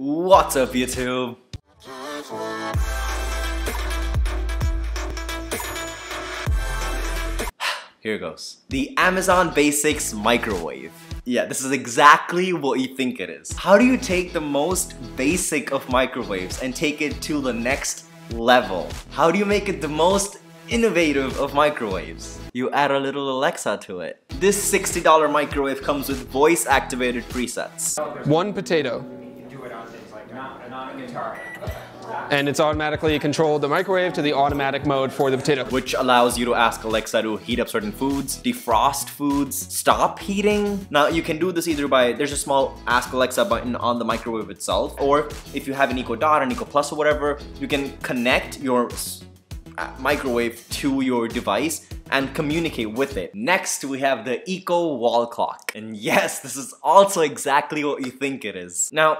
What's up, YouTube? Here goes. The Amazon Basics microwave. Yeah, this is exactly what you think it is. How do you take the most basic of microwaves and take it to the next level? How do you make it the most innovative of microwaves? You add a little Alexa to it. This $60 microwave comes with voice-activated presets. One potato. You can do it on things like not a guitar. And it's automatically controlled the microwave to the automatic mode for the potato. Which allows you to ask Alexa to heat up certain foods, defrost foods, stop heating. Now you can do this either by, there's a small Ask Alexa button on the microwave itself, or if you have an Eco Dot, an Eco Plus or whatever, you can connect your microwave to your device and communicate with it. Next, we have the Eco Wall Clock. And yes, this is also exactly what you think it is. Now,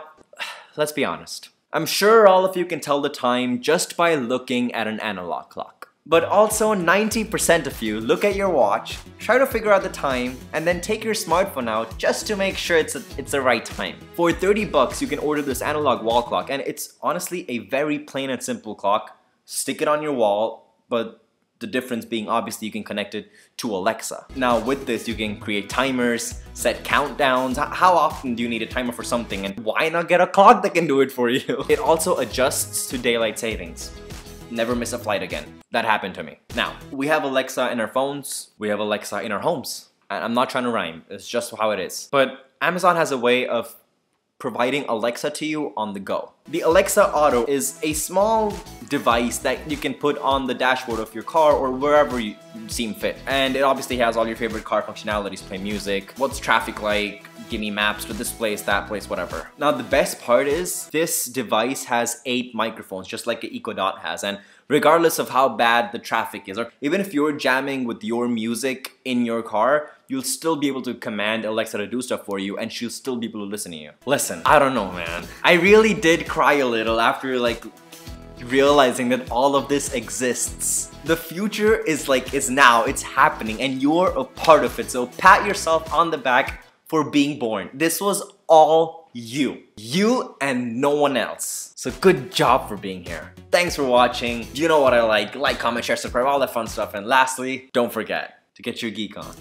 let's be honest. I'm sure all of you can tell the time just by looking at an analog clock. But also 90% of you look at your watch, try to figure out the time, and then take your smartphone out just to make sure it's the right time. For 30 bucks, you can order this analog wall clock, and it's honestly a very plain and simple clock. Stick it on your wall, but the difference being obviously you can connect it to Alexa. Now with this you can create timers, set countdowns. How often do you need a timer for something, and why not get a clock that can do it for you? It also adjusts to daylight savings. Never miss a flight again. That happened to me. Now, we have Alexa in our phones, we have Alexa in our homes. And I'm not trying to rhyme, it's just how it is. But Amazon has a way of providing Alexa to you on the go. The Alexa Auto is a small device that you can put on the dashboard of your car or wherever you seem fit. And it obviously has all your favorite car functionalities: play music, what's traffic like, give me maps to this place, that place, whatever. Now the best part is this device has 8 microphones, just like the Eco Dot has, and regardless of how bad the traffic is, or even if you're jamming with your music in your car, you'll still be able to command Alexa to do stuff for you, and she'll still be able to listen to you. Listen, I don't know, man. I really did cry a little after realizing that all of this exists. The future is now, it's happening, and you're a part of it. So pat yourself on the back for being born. This was all you. You and no one else. So good job for being here. Thanks for watching. You know what I like. Like, comment, share, subscribe, all that fun stuff. And lastly, don't forget to get your geek on.